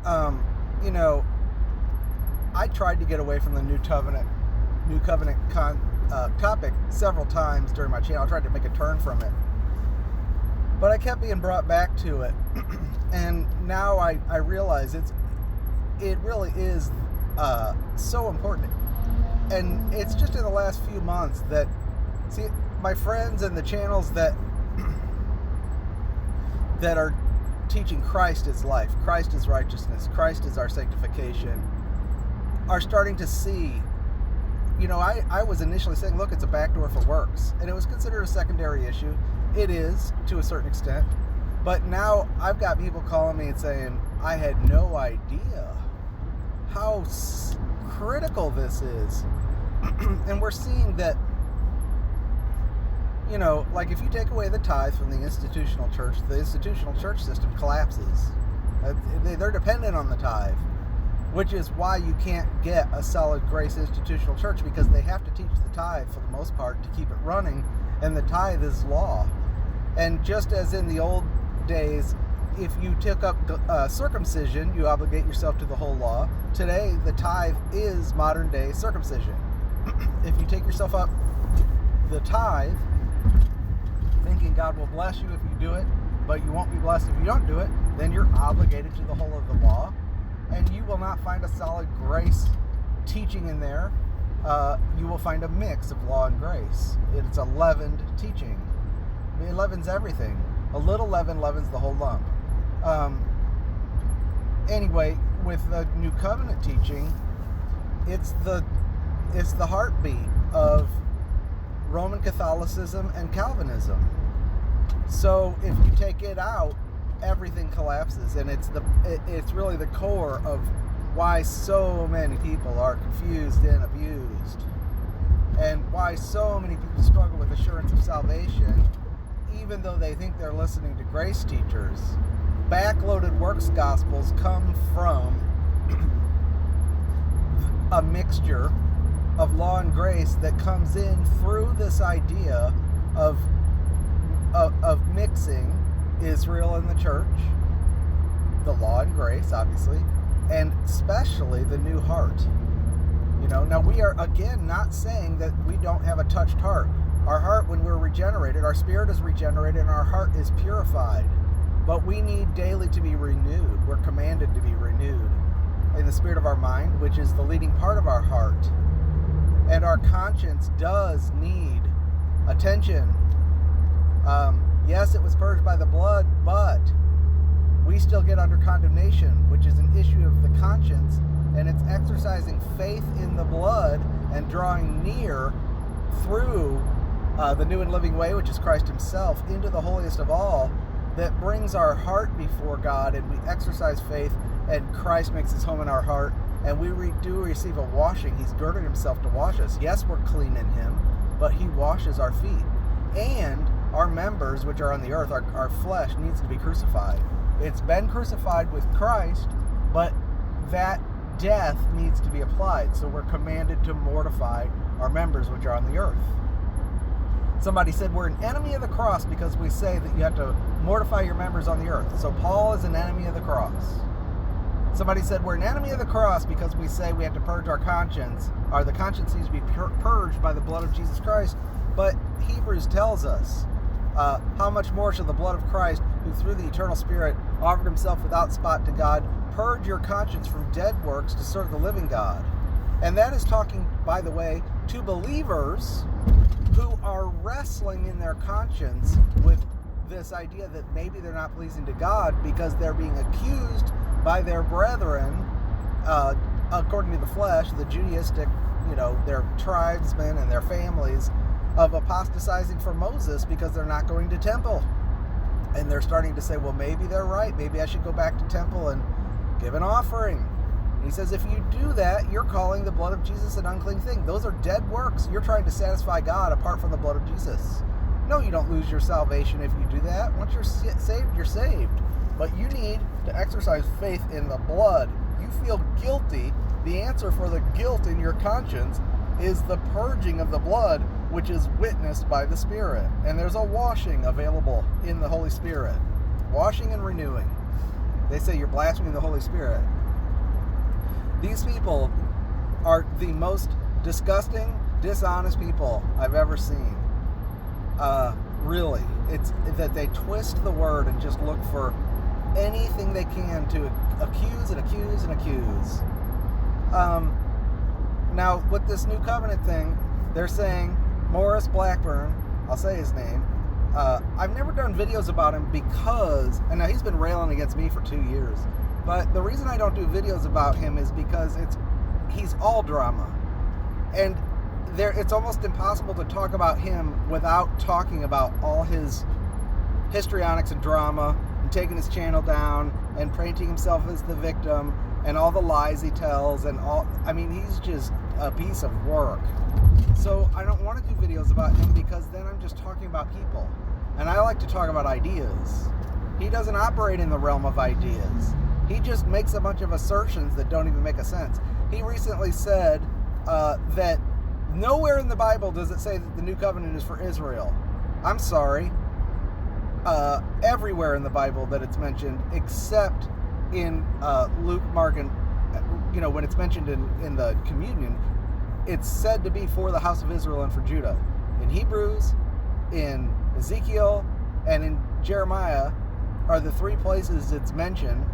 You know, I tried to get away from the New Covenant topic several times during my channel. I tried to make a turn from it, but I kept being brought back to it. And now I realize it really is so important. And it's just in the last few months that, see, my friends and the channels that are teaching Christ is life, Christ is righteousness, Christ is our sanctification, are starting to see, you know, I was initially saying, look, it's a backdoor for works, and it was considered a secondary issue. It is, to a certain extent, but now I've got people calling me and saying, I had no idea how critical this is. And we're seeing that, you know, like if you take away the tithe from the institutional church system collapses. They're dependent on the tithe, which is why you can't get a solid grace institutional church, because they have to teach the tithe for the most part to keep it running, and the tithe is law. And just as in the old days, if you took up circumcision, you obligate yourself to the whole law. Today, the tithe is modern day circumcision. If you take yourself up the tithe, thinking God will bless you if you do it, but you won't be blessed if you don't do it, then you're obligated to the whole of the law, and you will not find a solid grace teaching in there. You will find a mix of law and grace. It's a leavened teaching. It leavens everything. A little leaven leavens the whole lump. Anyway, with the New Covenant teaching, it's the heartbeat of Roman Catholicism and Calvinism. So if you take it out, everything collapses, and it's really the core of why so many people are confused and abused, and why so many people struggle with assurance of salvation, even though they think they're listening to grace teachers. Backloaded works gospels come from a mixture of law and grace that comes in through this idea of mixing Israel and the church, the law and grace, obviously, and especially the new heart. You know, now we are again not saying that we don't have a touched heart. Our heart, when we're regenerated, our spirit is regenerated and our heart is purified. But we need daily to be renewed. We're commanded to be renewed in the spirit of our mind, which is the leading part of our heart. And our conscience does need attention. Yes, it was purged by the blood, but we still get under condemnation, which is an issue of the conscience, and it's exercising faith in the blood and drawing near through the new and living way, which is Christ himself, into the holiest of all, that brings our heart before God, and we exercise faith, and Christ makes his home in our heart, and we do receive a washing. He's girded himself to wash us. Yes, we're clean in him, but he washes our feet. And our members, which are on the earth, our flesh, needs to be crucified. It's been crucified with Christ, but that death needs to be applied. So we're commanded to mortify our members, which are on the earth. Somebody said we're an enemy of the cross because we say that you have to mortify your members on the earth. So Paul is an enemy of the cross. Somebody said we're an enemy of the cross because we say we have to purge our conscience, or the conscience needs to be purged by the blood of Jesus Christ. But Hebrews tells us, how much more shall the blood of Christ, who through the eternal Spirit offered himself without spot to God, purge your conscience from dead works to serve the living God. And that is talking, by the way, to believers who are wrestling in their conscience with this idea that maybe they're not pleasing to God because they're being accused by their brethren, according to the flesh, the Judaistic, their tribesmen and their families, of apostatizing from Moses because they're not going to temple. And they're starting to say, well, maybe they're right. Maybe I should go back to temple and give an offering. And he says, if you do that, you're calling the blood of Jesus an unclean thing. Those are dead works. You're trying to satisfy God apart from the blood of Jesus. No, you don't lose your salvation if you do that. Once you're saved, you're saved. But you need to exercise faith in the blood. You feel guilty. The answer for the guilt in your conscience is the purging of the blood, which is witnessed by the Spirit. And there's a washing available in the Holy Spirit. Washing and renewing. They say you're blaspheming the Holy Spirit. These people are the most disgusting, dishonest people I've ever seen. Really. It's that they twist the word and just look for anything they can to accuse and accuse and accuse. Now, with this new covenant thing, they're saying Morris Blackburn, I'll say his name, I've never done videos about him because, and now he's been railing against me for 2 years, but the reason I don't do videos about him is because he's all drama. And it's almost impossible to talk about him without talking about all his histrionics and drama and taking his channel down and painting himself as the victim and all the lies he tells and all. I mean, he's just a piece of work. So I don't want to do videos about him because then I'm just talking about people. And I like to talk about ideas. He doesn't operate in the realm of ideas. He just makes a bunch of assertions that don't even make a sense. He recently said that nowhere in the Bible does it say that the new covenant is for Israel. I'm sorry. Everywhere in the Bible that it's mentioned, except in Luke, Mark, and when it's mentioned in the communion, it's said to be for the house of Israel and for Judah. In Hebrews, in Ezekiel, and in Jeremiah are the 3 places it's mentioned,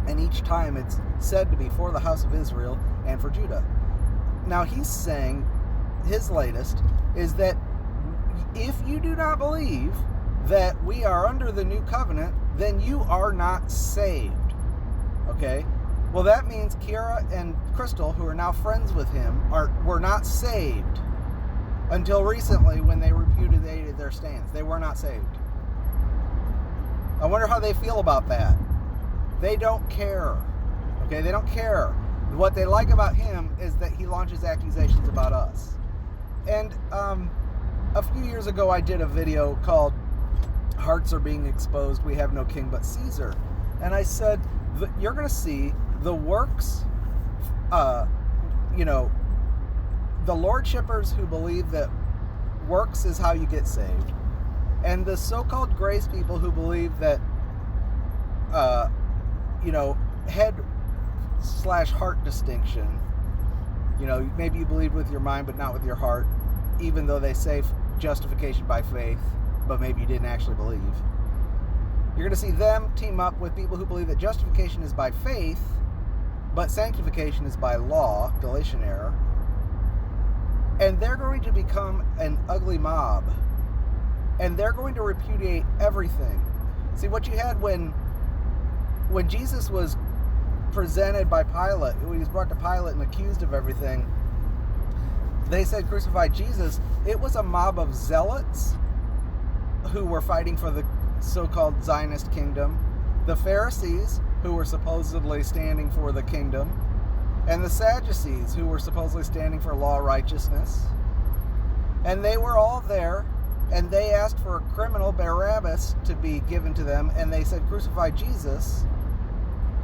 and each time it's said to be for the house of Israel and for Judah. Now he's saying, his latest is that if you do not believe that we are under the new covenant, then you are not saved. Okay? Well, that means Kira and Crystal, who are now friends with him, were not saved until recently when they repudiated their stance. They were not saved. I wonder how they feel about that. They don't care. Okay? They don't care. What they like about him is that he launches accusations about us. And a few years ago, I did a video called Hearts Are Being Exposed, We Have No King But Caesar. And I said, you're going to see the works, the Lordshippers who believe that works is how you get saved, and the so-called grace people who believe that, head/heart distinction, maybe you believe with your mind but not with your heart, even though they say justification by faith, but maybe you didn't actually believe. You're going to see them team up with people who believe that justification is by faith, but sanctification is by law, Galatian error. And they're going to become an ugly mob. And they're going to repudiate everything. See, what you had when Jesus was presented by Pilate, when he was brought to Pilate and accused of everything, they said crucify Jesus. It was a mob of zealots who were fighting for the so-called Zionist kingdom, the Pharisees, who were supposedly standing for the kingdom, and the Sadducees, who were supposedly standing for law righteousness. And they were all there, and they asked for a criminal, Barabbas, to be given to them, and they said, crucify Jesus.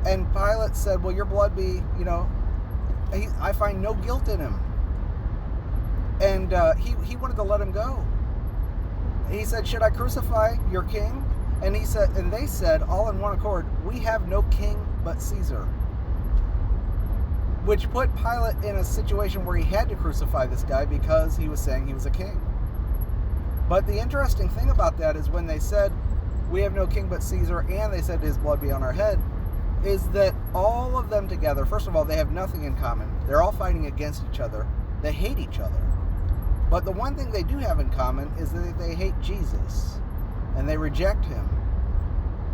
And Pilate said, well, your blood be, I find no guilt in him. And he wanted to let him go. He said, should I crucify your king? And they said, all in one accord, we have no king but Caesar. Which put Pilate in a situation where he had to crucify this guy because he was saying he was a king. But the interesting thing about that is when they said, we have no king but Caesar, and they said his blood be on our head, is that all of them together, first of all, they have nothing in common. They're all fighting against each other. They hate each other. But the one thing they do have in common is that they hate Jesus, and they reject him.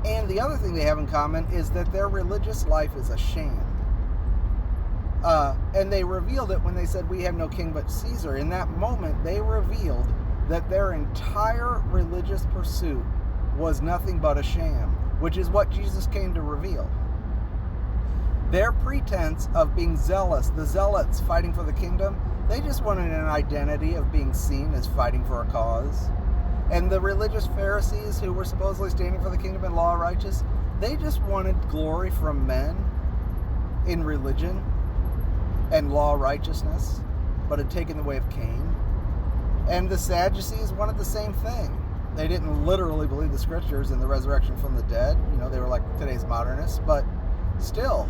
And the other thing they have in common is that their religious life is a sham. And they revealed it when they said, we have no king but Caesar. In that moment, they revealed that their entire religious pursuit was nothing but a sham, which is what Jesus came to reveal. Their pretense of being zealous, the zealots fighting for the kingdom, they just wanted an identity of being seen as fighting for a cause. And the religious Pharisees, who were supposedly standing for the kingdom and law righteous, they just wanted glory from men in religion and law righteousness, but had taken the way of Cain. And the Sadducees wanted the same thing. they didn't literally believe the scriptures and the resurrection from the dead. They were like today's modernists, but still,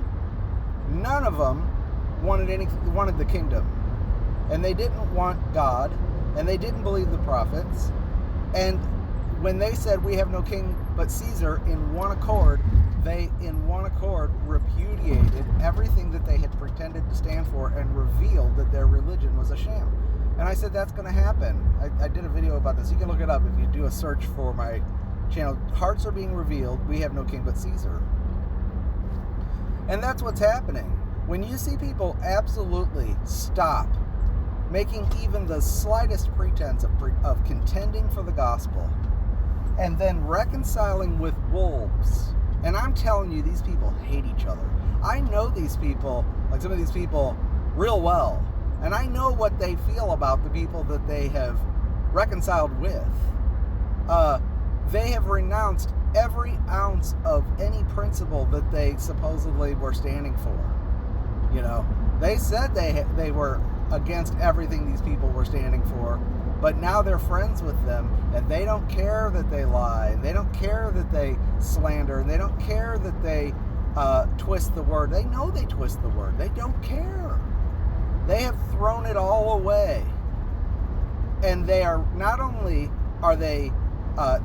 none of them wanted the kingdom, and they didn't want God, and they didn't believe the prophets. And when they said we have no king but Caesar, in one accord repudiated everything that they had pretended to stand for and revealed that their religion was a sham. And I said that's going to happen. I did a video about this. You can look it up if you do a search for my channel. Hearts are being revealed. We have no king but Caesar. And that's what's happening. When you see people absolutely stop making even the slightest pretense of contending for the gospel, and then reconciling with wolves. And I'm telling you, these people hate each other. I know these people, like some of these people, real well. And I know what they feel about the people that they have reconciled with. They have renounced every ounce of any principle that they supposedly were standing for. They said they were against everything these people were standing for, but now they're friends with them, and they don't care that they lie, and they don't care that they slander, and they don't care that they twist the word. They know they twist the word. They don't care. They have thrown it all away. And they are, not only are they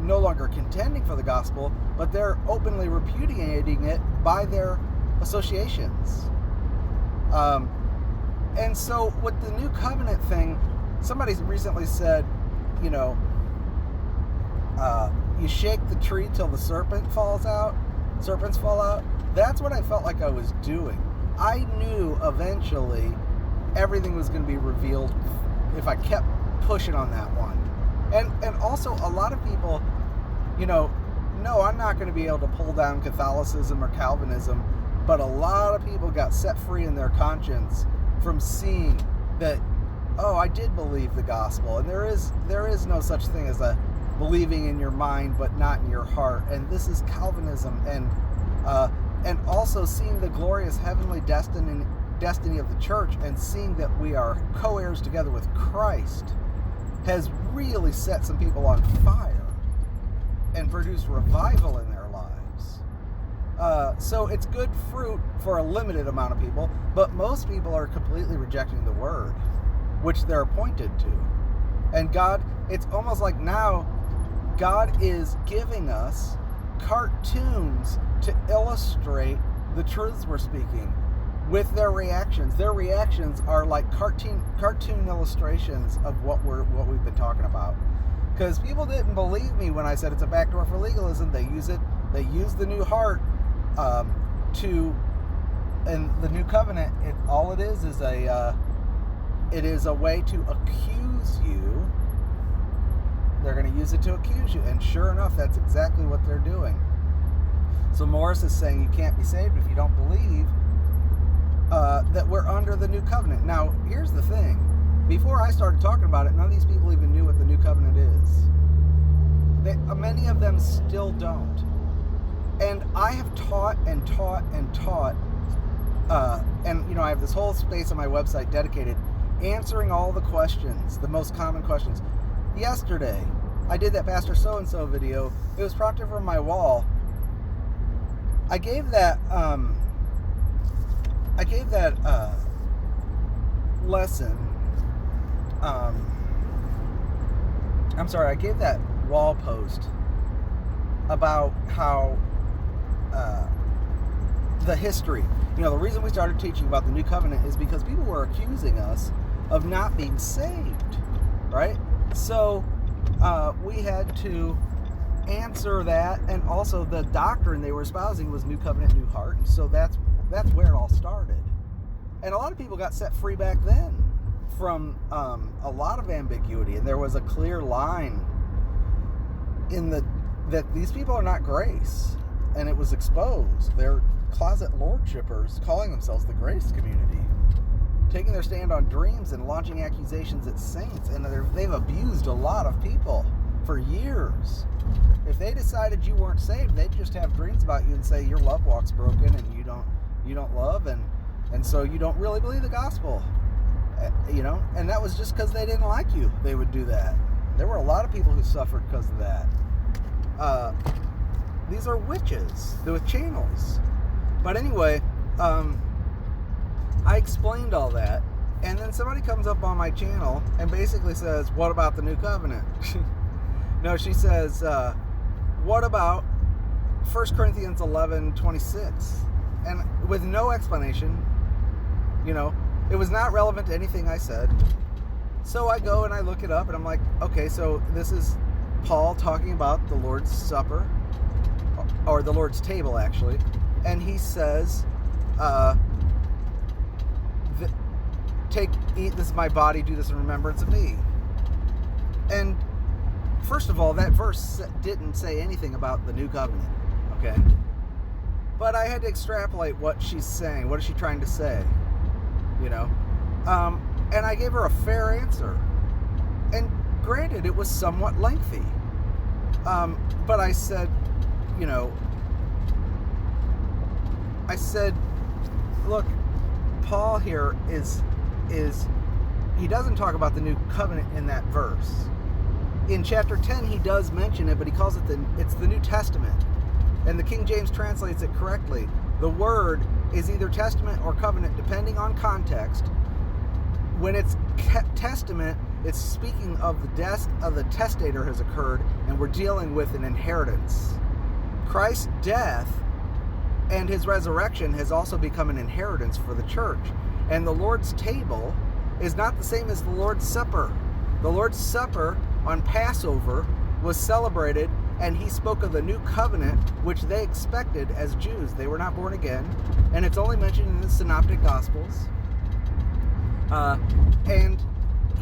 no longer contending for the gospel, but they're openly repudiating it by their associations. And so with the new covenant thing, somebody recently said, you shake the tree till the serpents fall out. That's what I felt like I was doing. I knew eventually everything was going to be revealed if I kept pushing on that one. And also a lot of people, no, I'm not going to be able to pull down Catholicism or Calvinism, but a lot of people got set free in their conscience from seeing that, I did believe the gospel, and there is no such thing as a believing in your mind but not in your heart, and this is Calvinism, and also seeing the glorious heavenly destiny of the church, and seeing that we are co-heirs together with Christ, has really set some people on fire and produced revival in their lives. So it's good fruit for a limited amount of people, but most people are completely rejecting the word, which they're appointed to. And God, it's almost like now God is giving us cartoons to illustrate the truths we're speaking with their reactions. Their reactions are like cartoon illustrations of what we've been talking about. Because people didn't believe me when I said it's a backdoor for legalism. They use the new heart and the new covenant. It is a way to accuse you. They're going to use it to accuse you, and sure enough, that's exactly what they're doing. So Morris is saying you can't be saved if you don't believe that we're under the new covenant. Now, here's the thing. Before I started talking about it, none of these people even knew what the new covenant is. Many of them still don't. And I have taught, and I have this whole space on my website dedicated answering all the questions, the most common questions. Yesterday, I did that Pastor So-and-so video. It was prompted from my wall. I gave that lesson. I gave that wall post about how the history. The reason we started teaching about the new covenant is because people were accusing us of not being saved, right? So we had to answer that, and also the doctrine they were espousing was new covenant, new heart. And so that's where it all started. And a lot of people got set free back then from a lot of ambiguity, and there was a clear line that these people are not grace, and it was exposed. They're closet lordshippers calling themselves the grace community, taking their stand on dreams and launching accusations at saints, and they've abused a lot of people for years. If they decided you weren't saved, they'd just have dreams about you and say your love walk's broken and you don't love, and so you don't really believe the gospel, and that was just because they didn't like you. They would do that. There were a lot of people who suffered because of that. These are witches with channels. But anyway, I explained all that, and then somebody comes up on my channel and basically says, what about the new covenant? No, she says, what about 1 Corinthians 11:26? And with no explanation, it was not relevant to anything I said. So I go and I look it up, and I'm like, okay, so this is Paul talking about the Lord's Supper, or the Lord's table, actually. And he says, eat, this is my body, do this in remembrance of me. And first of all, that verse didn't say anything about the new covenant, okay? But I had to extrapolate what she's saying. What is she trying to say? And I gave her a fair answer. And granted, it was somewhat lengthy. But I said, look, Paul here is he doesn't talk about the new covenant in that verse. In chapter 10, he does mention it, but he calls it it's the New Testament. And the King James translates it correctly. The word is either testament or covenant, depending on context. When it's testament, it's speaking of the death of the testator has occurred, and we're dealing with an inheritance. Christ's death and his resurrection has also become an inheritance for the church. And the Lord's table is not the same as the Lord's Supper. The Lord's Supper on Passover was celebrated, and he spoke of the new covenant, which they expected as Jews. They were not born again, and it's only mentioned in the Synoptic Gospels. And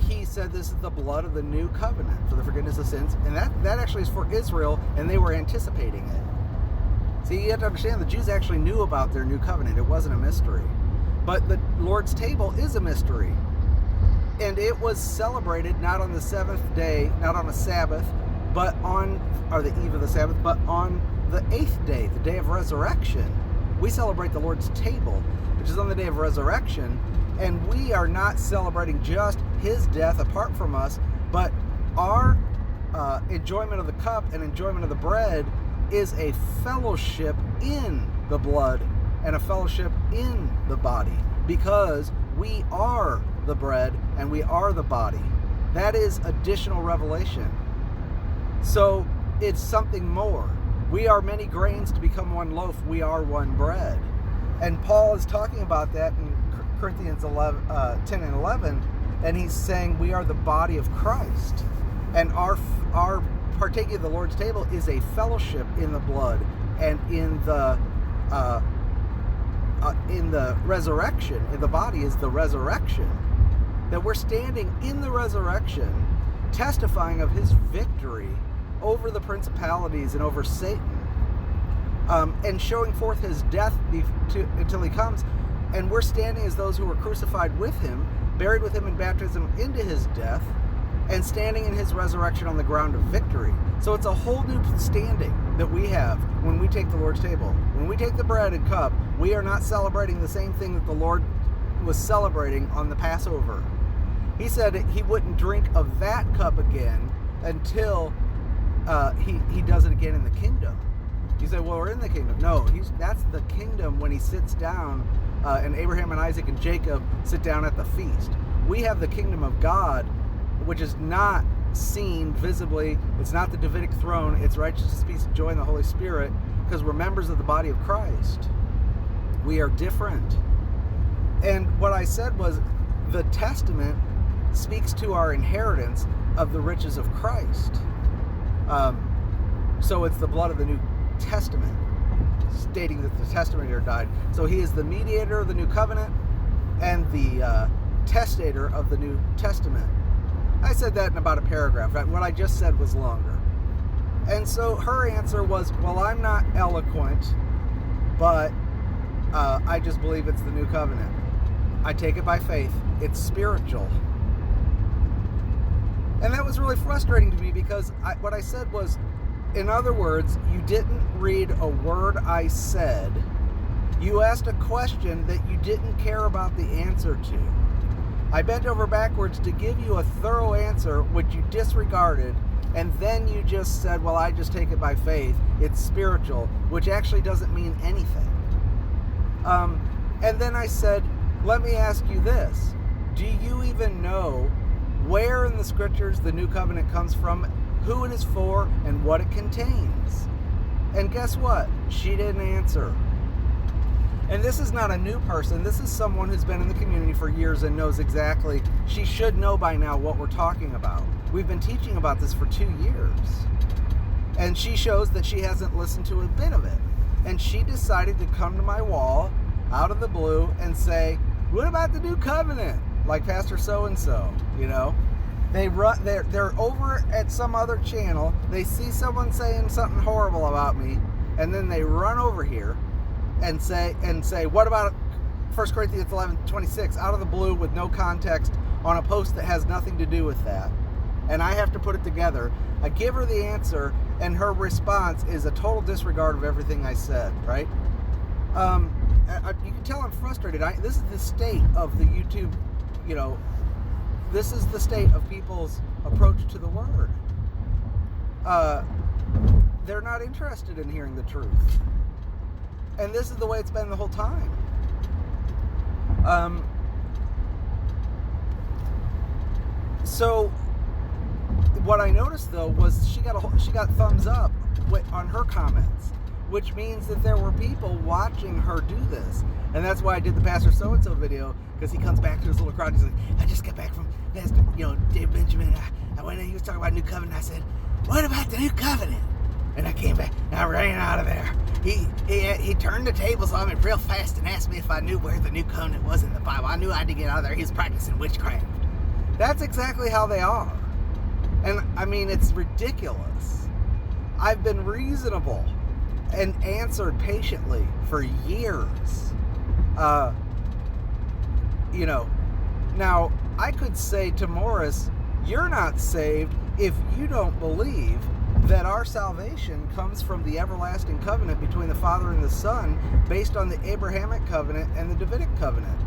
he said this is the blood of the new covenant for the forgiveness of sins, and that actually is for Israel, and they were anticipating it. See, you have to understand, the Jews actually knew about their new covenant. It wasn't a mystery. But the Lord's table is a mystery. And it was celebrated not on the seventh day, not on a Sabbath, or the eve of the Sabbath, but on the eighth day, the day of resurrection. We celebrate the Lord's table, which is on the day of resurrection. And we are not celebrating just his death apart from us, but our enjoyment of the cup and enjoyment of the bread is a fellowship in the blood and a fellowship in the body, because we are the bread and we are the body. That is additional revelation. So it's something more. We are many grains to become one loaf. We are one bread. And Paul is talking about that in Corinthians 10 and 11, and he's saying we are the body of Christ. And our partaking of the Lord's table is a fellowship in the blood and in the resurrection. In the body is the resurrection. That we're standing in the resurrection, testifying of his victory over the principalities and over Satan, and showing forth his death until he comes. And we're standing as those who were crucified with him, buried with him in baptism into his death, and standing in his resurrection on the ground of victory. So it's a whole new standing that we have when we take the Lord's table. When we take the bread and cup, we are not celebrating the same thing that the Lord was celebrating on the Passover. He said he wouldn't drink of that cup again until he does it again in the kingdom. You say, well, we're in the kingdom. No, that's the kingdom when he sits down and Abraham and Isaac and Jacob sit down at the feast. We have the kingdom of God, which is not seen visibly. It's not the Davidic throne. It's righteousness, peace, and joy in the Holy Spirit, because we're members of the body of Christ. We are different. And what I said was the Testament speaks to our inheritance of the riches of Christ. So it's the blood of the New Testament, stating that the testator died. So he is the mediator of the new covenant and the testator of the New Testament. I said that in about a paragraph. What I just said was longer. And so her answer was, well, I'm not eloquent, but I just believe it's the new covenant. I take it by faith. It's spiritual. And that was really frustrating to me, because what I said was, in other words, you didn't read a word I said. You asked a question that you didn't care about the answer to. I bent over backwards to give you a thorough answer, which you disregarded, and then you just said, well, I just take it by faith. It's spiritual, which actually doesn't mean anything. And then I said, let me ask you this. Do you even know where in the scriptures the new covenant comes from, who it is for, and what it contains? And guess what? She didn't answer. And this is not a new person. This is someone who's been in the community for years and knows exactly. She should know by now what we're talking about. We've been teaching about this for 2 years. And she shows that she hasn't listened to a bit of it. And she decided to come to my wall out of the blue and say, what about the new covenant? Like Pastor so-and-so, you know? They're over at some other channel. They see someone saying something horrible about me, and then they run over here and say, what about 1 Corinthians 11:26, out of the blue with no context on a post that has nothing to do with that. And I have to put it together. I give her the answer, and her response is a total disregard of everything I said, right? You can tell I'm frustrated. This is the state of the YouTube, this is the state of people's approach to the Word. They're not interested in hearing the truth. And this is the way it's been the whole time. So what I noticed though was she got thumbs up on her comments, which means that there were people watching her do this. And that's why I did the Pastor so-and-so video, because he comes back to his little crowd and he's like, I just got back from Pastor, Dave Benjamin. I went in, he was talking about New Covenant. I said, what about the New Covenant? And I came back and I ran out of there. He turned the tables on me real fast and asked me if I knew where the New Covenant was in the Bible. I knew I had to get out of there. He was practicing witchcraft. That's exactly how they are. And I mean, it's ridiculous. I've been reasonable and answered patiently for years. Now I could say to Morris, you're not saved if you don't believe that our salvation comes from the everlasting covenant between the Father and the Son, based on the Abrahamic covenant and the Davidic covenant.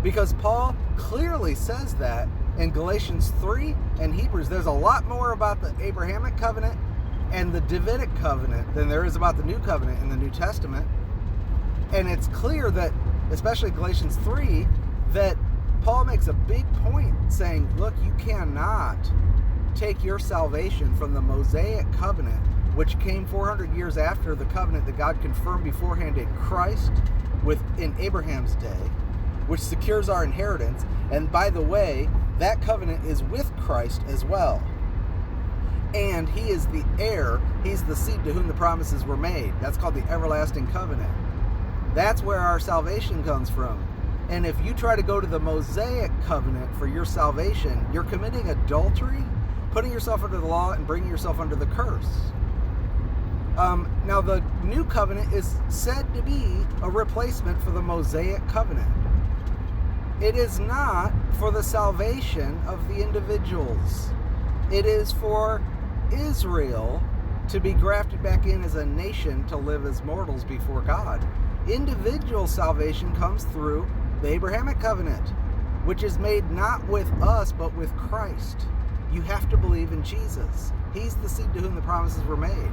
Because Paul clearly says that in Galatians 3 and Hebrews. There's a lot more about the Abrahamic covenant and the Davidic covenant than there is about the new covenant in the New Testament. And it's clear that, especially Galatians 3, that Paul makes a big point saying, look, you cannot take your salvation from the Mosaic covenant, which came 400 years after the covenant that God confirmed beforehand in Christ in Abraham's day, which secures our inheritance. And by the way, that covenant is with Christ as well. And he is the heir. He's the seed to whom the promises were made. That's called the everlasting covenant. That's where our salvation comes from. And if you try to go to the Mosaic covenant for your salvation, you're committing adultery, putting yourself under the law, and bringing yourself under the curse. Now, the new covenant is said to be a replacement for the Mosaic covenant. It is not for the salvation of the individuals. It is for Israel to be grafted back in as a nation to live as mortals before God. Individual salvation comes through the Abrahamic covenant, which is made not with us, but with Christ. You have to believe in Jesus. He's the seed to whom the promises were made.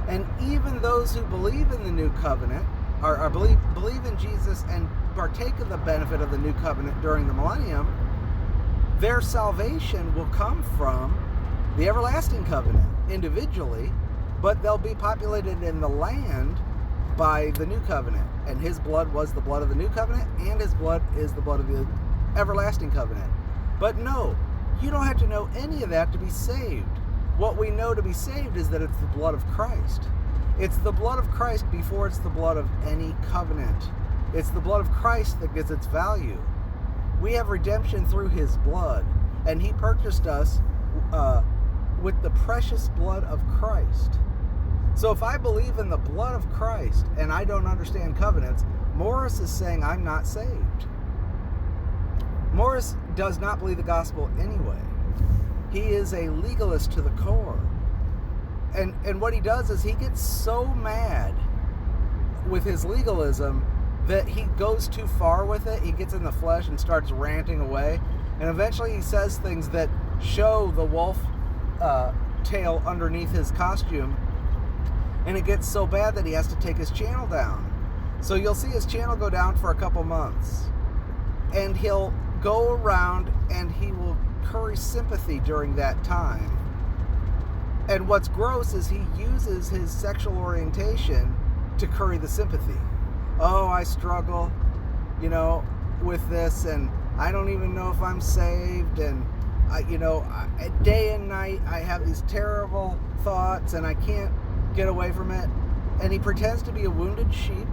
And even those who believe in the new covenant, or believe in Jesus and partake of the benefit of the new covenant during the millennium, their salvation will come from the everlasting covenant individually, but they'll be populated in the land by the new covenant. And his blood was the blood of the new covenant, and his blood is the blood of the everlasting covenant. But no, you don't have to know any of that to be saved. What we know to be saved is that it's the blood of Christ. It's the blood of Christ before it's the blood of any covenant. It's the blood of Christ that gets its value. We have redemption through his blood, and he purchased us with the precious blood of Christ. So if I believe in the blood of Christ and I don't understand covenants, Morris is saying I'm not saved. Morris does not believe the gospel anyway. He is a legalist to the core. And what he does is he gets so mad with his legalism that he goes too far with it. He gets in the flesh and starts ranting away. And eventually he says things that show the wolf tail underneath his costume. And it gets so bad that he has to take his channel down. So you'll see his channel go down for a couple months. And he'll go around and he will curry sympathy during that time. And what's gross is he uses his sexual orientation to curry the sympathy. Oh, I struggle, with this, and I don't even know if I'm saved, and day and night I have these terrible thoughts and I can't get away from it. And he pretends to be a wounded sheep.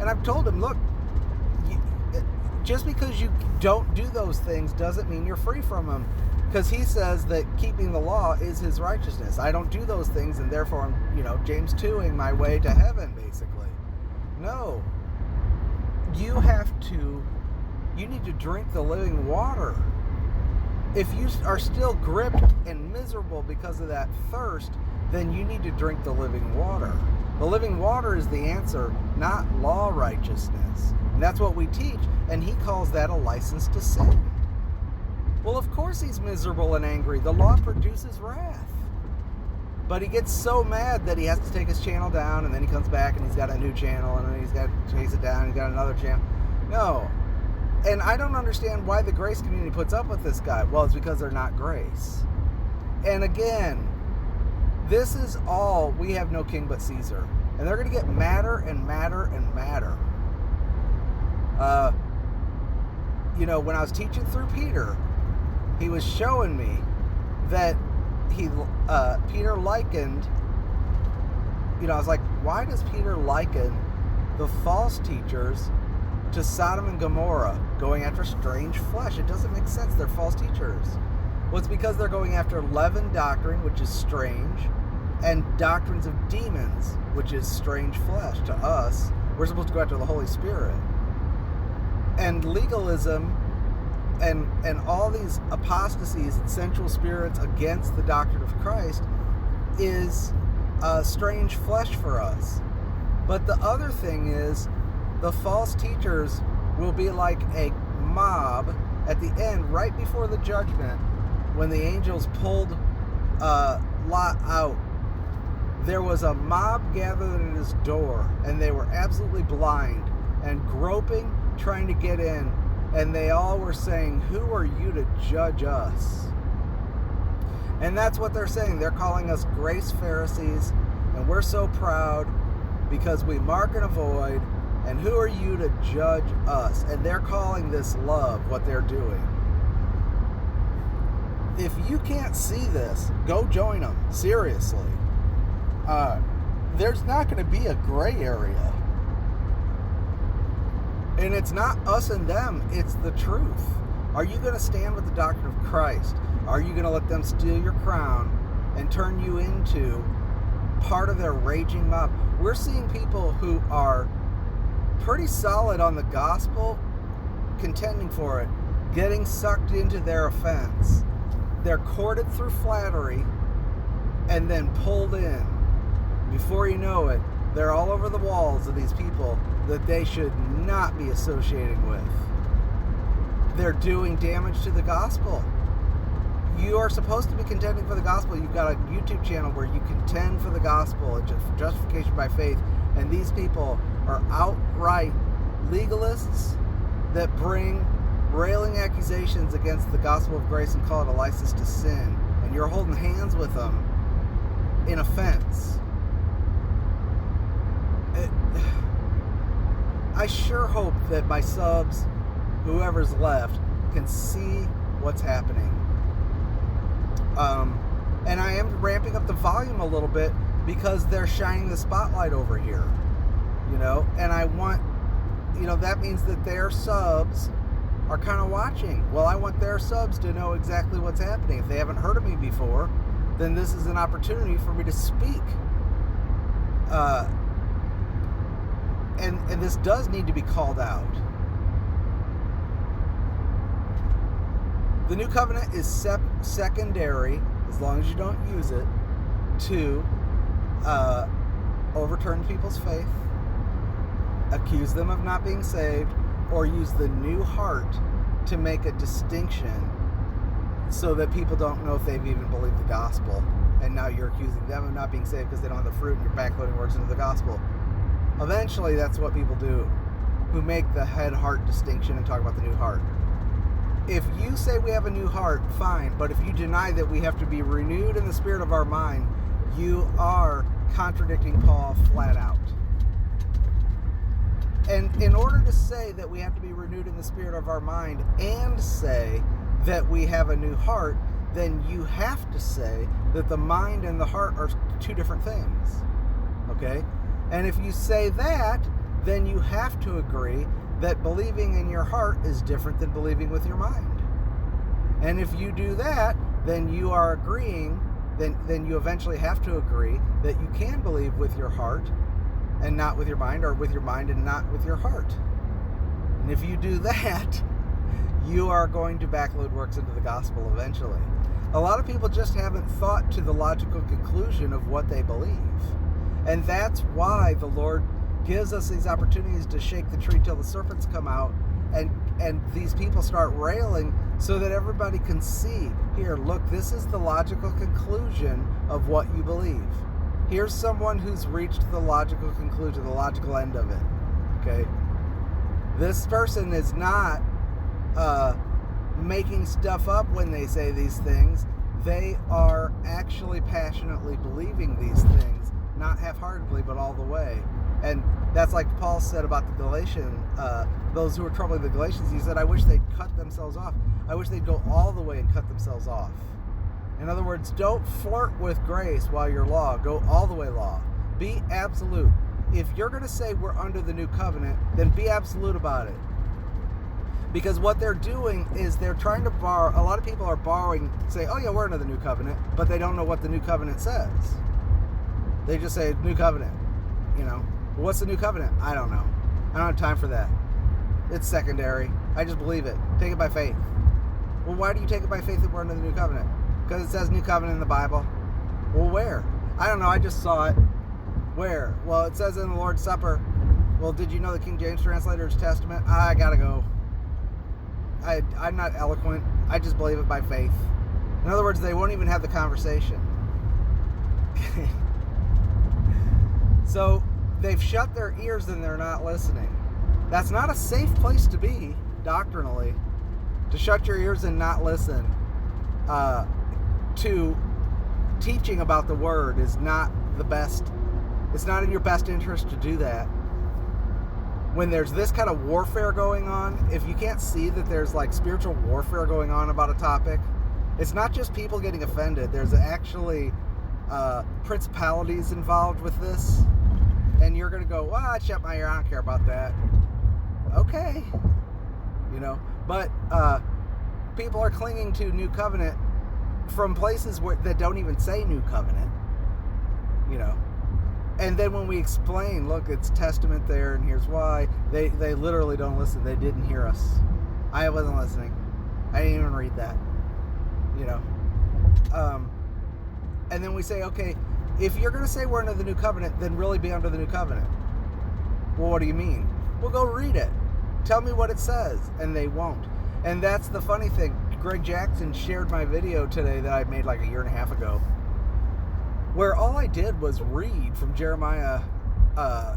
And I've told him, look, just because you don't do those things doesn't mean you're free from them. Because he says that keeping the law is his righteousness. I don't do those things, and therefore I'm, James 2ing my way to heaven, basically. No. You need to drink the living water. If you are still gripped and miserable because of that thirst, then you need to drink the living water. The living water is the answer, not law righteousness. And that's what we teach, and he calls that a license to sin. Well, of course he's miserable and angry. The law produces wrath. But he gets so mad that he has to take his channel down, and then he comes back and he's got a new channel, and then he's got to chase it down, he's got another channel. No. And I don't understand why the grace community puts up with this guy. Well, it's because they're not grace. And again, this is all, we have no king but Caesar. And they're going to get madder and madder and madder. When I was teaching through Peter, he was showing me that Peter likened, I was like, why does Peter liken the false teachers to Sodom and Gomorrah going after strange flesh? It doesn't make sense. They're false teachers. Well, it's because they're going after leavened doctrine, which is strange, and doctrines of demons, which is strange flesh to us. We're supposed to go after the Holy Spirit. And legalism and all these apostasies and sensual spirits against the doctrine of Christ is strange flesh for us. But the other thing is, the false teachers will be like a mob at the end, right before the judgment, when the angels pulled Lot out. There was a mob gathered at his door, and they were absolutely blind and groping, trying to get in. And they all were saying, who are you to judge us? And that's what they're saying. They're calling us grace Pharisees, and we're so proud because we mark and avoid, and who are you to judge us? And they're calling this love, what they're doing. If you can't see this, go join them. Seriously. There's not going to be a gray area. And it's not us and them, it's the truth. Are you going to stand with the doctrine of Christ? Are you going to let them steal your crown and turn you into part of their raging mob? We're seeing people who are pretty solid on the gospel, contending for it, getting sucked into their offense. They're courted through flattery and then pulled in. Before you know it, they're all over the walls of these people that they should not be associating with. They're doing damage to the gospel. You are supposed to be contending for the gospel. You've got a YouTube channel where you contend for the gospel and justification by faith. And these people are outright legalists that bring railing accusations against the gospel of grace and call it a license to sin. And you're holding hands with them in offense. I sure hope that my subs, whoever's left, can see what's happening. And I am ramping up the volume a little bit because they're shining the spotlight over here. And I want, that means that their subs are kind of watching. Well, I want their subs to know exactly what's happening. If they haven't heard of me before, then this is an opportunity for me to speak. And this does need to be called out. The new covenant is secondary, as long as you don't use it, to overturn people's faith, accuse them of not being saved, or use the new heart to make a distinction so that people don't know if they've even believed the gospel, and now you're accusing them of not being saved because they don't have the fruit and you're backloading works into the gospel. Eventually, that's what people do, who make the head-heart distinction and talk about the new heart. If you say we have a new heart, fine, but if you deny that we have to be renewed in the spirit of our mind, you are contradicting Paul flat out. And in order to say that we have to be renewed in the spirit of our mind and say that we have a new heart, then you have to say that the mind and the heart are two different things. Okay? And if you say that, then you have to agree that believing in your heart is different than believing with your mind. And if you do that, then you are agreeing, then you eventually have to agree that you can believe with your heart and not with your mind, or with your mind and not with your heart. And if you do that, you are going to backload works into the gospel eventually. A lot of people just haven't thought to the logical conclusion of what they believe. And that's why the Lord gives us these opportunities to shake the tree till the serpents come out, and these people start railing so that everybody can see, here, look, this is the logical conclusion of what you believe. Here's someone who's reached the logical conclusion, the logical end of it. Okay? This person is not making stuff up when they say these things. They are actually passionately believing these things, not half-heartedly, but all the way. And that's like Paul said about the Galatians, those who were troubling the Galatians. He said, I wish they'd cut themselves off. I wish they'd go all the way and cut themselves off. In other words, don't flirt with grace while you're law. Go all the way law. Be absolute. If you're going to say we're under the new covenant, then be absolute about it. Because what they're doing is they're trying to borrow. A lot of people are borrowing, say, oh yeah, we're under the new covenant, but they don't know what the new covenant says. They just say, new covenant. You know, what's the new covenant? I don't know. I don't have time for that. It's secondary. I just believe it. Take it by faith. Well, why do you take it by faith that we're under the new covenant? Because it says new covenant in the Bible. Well, where? I don't know. I just saw it. Where? Well, it says in the Lord's Supper. Well, did you know the King James translator's testament? I gotta go. I'm not eloquent. I just believe it by faith. In other words, they won't even have the conversation. So they've shut their ears and they're not listening. That's not a safe place to be doctrinally. To shut your ears and not listen to teaching about the Word is not the best. It's not in your best interest to do that. When there's this kind of warfare going on, if you can't see that there's like spiritual warfare going on about a topic, it's not just people getting offended. There's actually principalities involved with this. And you're going to go, well, I shut my ear, I don't care about that. Okay. You know, but people are clinging to New Covenant from places that don't even say New Covenant. You know. And then when we explain, look, it's Testament there, and here's why, they literally don't listen. They didn't hear us. I wasn't listening. I didn't even read that. You know. And then we say, okay, if you're going to say we're under the New Covenant, then really be under the New Covenant. Well, what do you mean? Well, go read it. Tell me what it says. And they won't. And that's the funny thing. Greg Jackson shared my video today that I made like a year and a half ago, where all I did was read from Jeremiah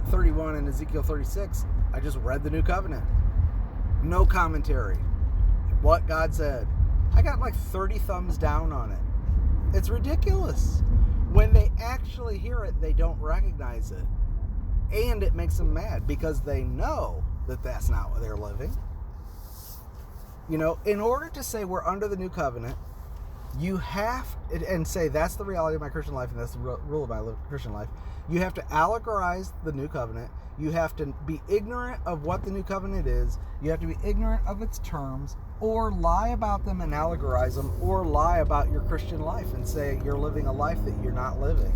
31 and Ezekiel 36. I just read the New Covenant. No commentary. What God said. I got like 30 thumbs down on it. It's ridiculous. When they actually hear it, they don't recognize it. And it makes them mad because they know that that's not what they're living. You know, in order to say we're under the New Covenant, you have, and say that's the reality of my Christian life and that's the rule of my Christian life, you have to allegorize the New Covenant. You have to be ignorant of what the New Covenant is. You have to be ignorant of its terms, or lie about them and allegorize them, or lie about your Christian life and say you're living a life that you're not living.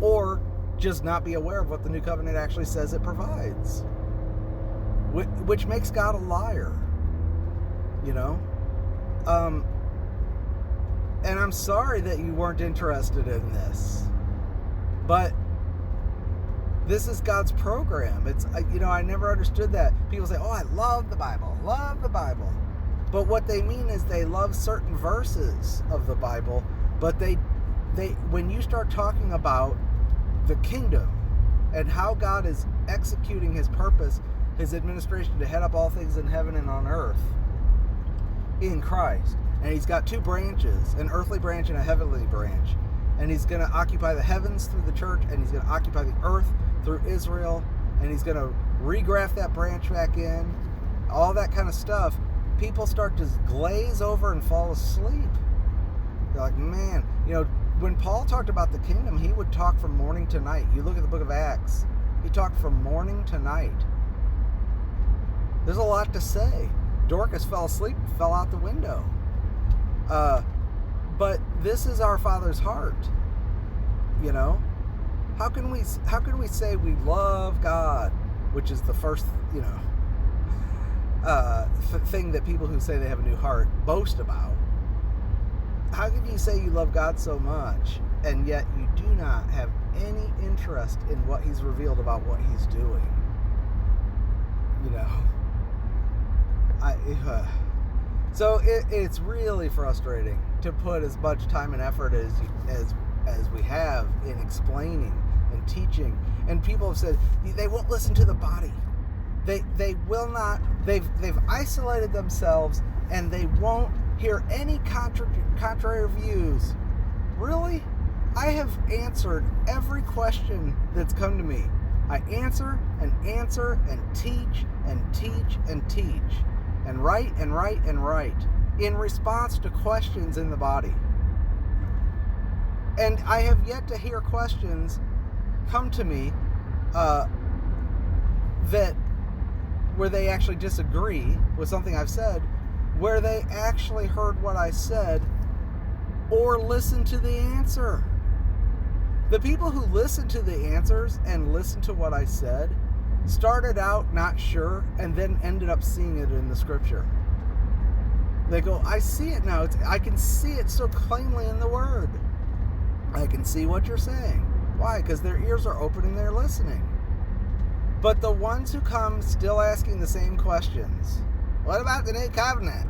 Or just not be aware of what the New Covenant actually says it provides. Which makes God a liar. You know? And I'm sorry that you weren't interested in this. But this is God's program. It's, you know, I never understood that. People say, oh, I love the Bible. Love the Bible. But what they mean is they love certain verses of the Bible, but they when you start talking about the kingdom and how God is executing his purpose, his administration to head up all things in heaven and on earth in Christ, and he's got two branches, an earthly branch and a heavenly branch, and he's going to occupy the heavens through the church, and he's going to occupy the earth through Israel, and he's going to regraft that branch back in, all that kind of stuff. People start to glaze over and fall asleep. They're like, man, when Paul talked about the kingdom, he would talk from morning to night. You look at the book of Acts, he talked from morning to night. There's a lot to say. Dorcas fell asleep, fell out the window. But this is our Father's heart. How can we say we love God, which is the first, thing that people who say they have a new heart boast about? How can you say you love God so much and yet you do not have any interest in what he's revealed about what he's doing? So it's really frustrating to put as much time and effort as we have in explaining and teaching. And people have said they won't listen to the body. They will not. They've isolated themselves and they won't hear any contrary views. Really? I have answered every question that's come to me. I answer and teach and teach and teach and write and write and write in response to questions in the body. And I have yet to hear questions come to me that where they actually disagree with something I've said, where they actually heard what I said or listened to the answer. The people who listened to the answers and listened to what I said started out not sure and then ended up seeing it in the scripture. They go, I see it now. I can see it so plainly in the word. I can see what you're saying. Why? Because their ears are open and they're listening. But the ones who come still asking the same questions. What about the new covenant?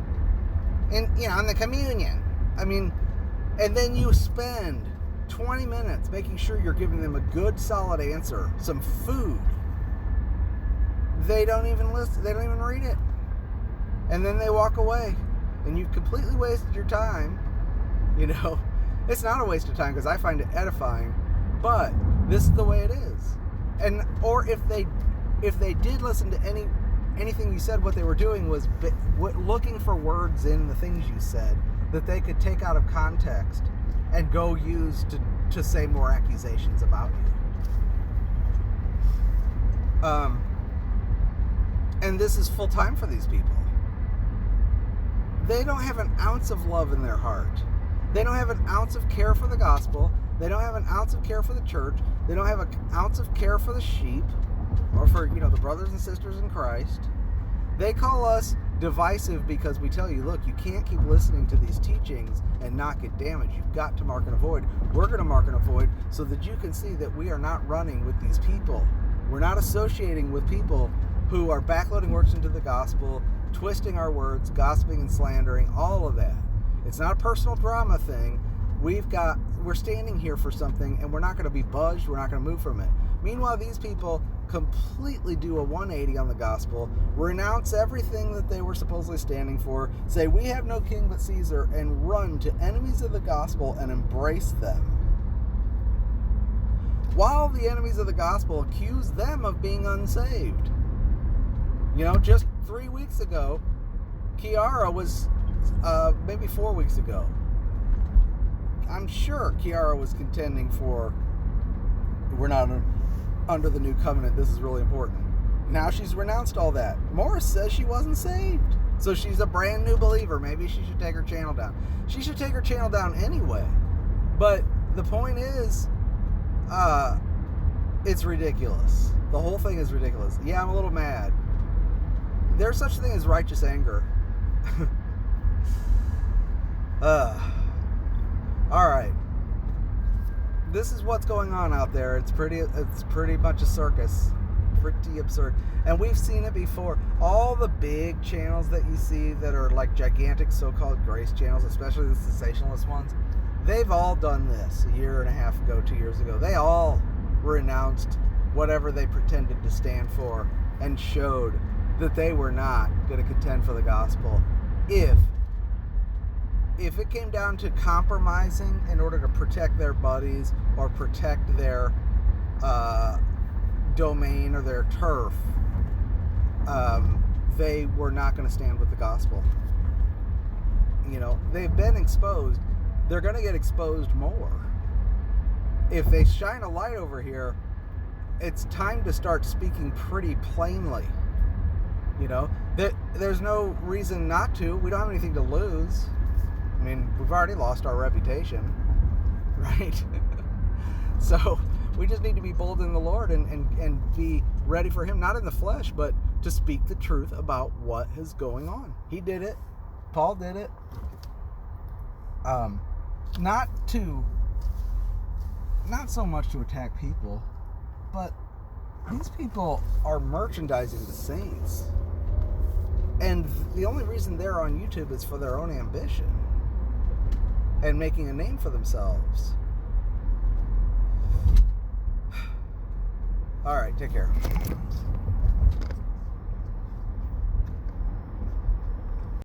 And, on the communion. And then you spend 20 minutes making sure you're giving them a good, solid answer. Some food. They don't even listen. They don't even read it. And then they walk away. And you've completely wasted your time. It's not a waste of time because I find it edifying. But this is the way it is. Or if they did listen to anything you said, what they were doing was looking for words in the things you said that they could take out of context and go use to say more accusations about you. And this is full time for these people. They don't have an ounce of love in their heart. They don't have an ounce of care for the gospel. They don't have an ounce of care for the church. They don't have an ounce of care for the sheep or for, the brothers and sisters in Christ. They call us divisive because we tell you, look, you can't keep listening to these teachings and not get damaged. You've got to mark and avoid. We're going to mark and avoid so that you can see that we are not running with these people. We're not associating with people who are backloading works into the gospel, twisting our words, gossiping and slandering, all of that. It's not a personal drama thing. We're standing here for something and we're not going to be budged. We're not going to move from it. Meanwhile, these people completely do a 180 on the gospel, renounce everything that they were supposedly standing for, say we have no king but Caesar, and run to enemies of the gospel and embrace them. While the enemies of the gospel accuse them of being unsaved. Just 3 weeks ago, Kiara was, maybe 4 weeks ago, I'm sure Kiara was contending for, we're not under the new covenant, this is really important. Now she's renounced all that. Morris says she wasn't saved. So she's a brand new believer. Maybe she should take her channel down. She should take her channel down anyway. But the point is, it's ridiculous. The whole thing is ridiculous. Yeah, I'm a little mad. There's such a thing as righteous anger. Alright. This is what's going on out there. It's pretty much a circus. pretty absurd. And we've seen it before. All the big channels that you see that are like gigantic so-called grace channels, especially the sensationalist ones, they've all done this a year and a half ago, 2 years ago. They all renounced whatever they pretended to stand for and showed that they were not going to contend for the gospel. If it came down to compromising in order to protect their buddies or protect their domain or their turf, they were not going to stand with the gospel. You know, they've been exposed. They're going to get exposed more. If they shine a light over here, it's time to start speaking pretty plainly. You know, there's no reason not to. We don't have anything to lose. I mean, we've already lost our reputation, right? So we just need to be bold in the Lord and be ready for Him, not in the flesh, but to speak the truth about what is going on. He did it. Paul did it. Not so much to attack people, but these people are merchandising the saints. And the only reason they're on YouTube is for their own ambition and making a name for themselves. All right, take care.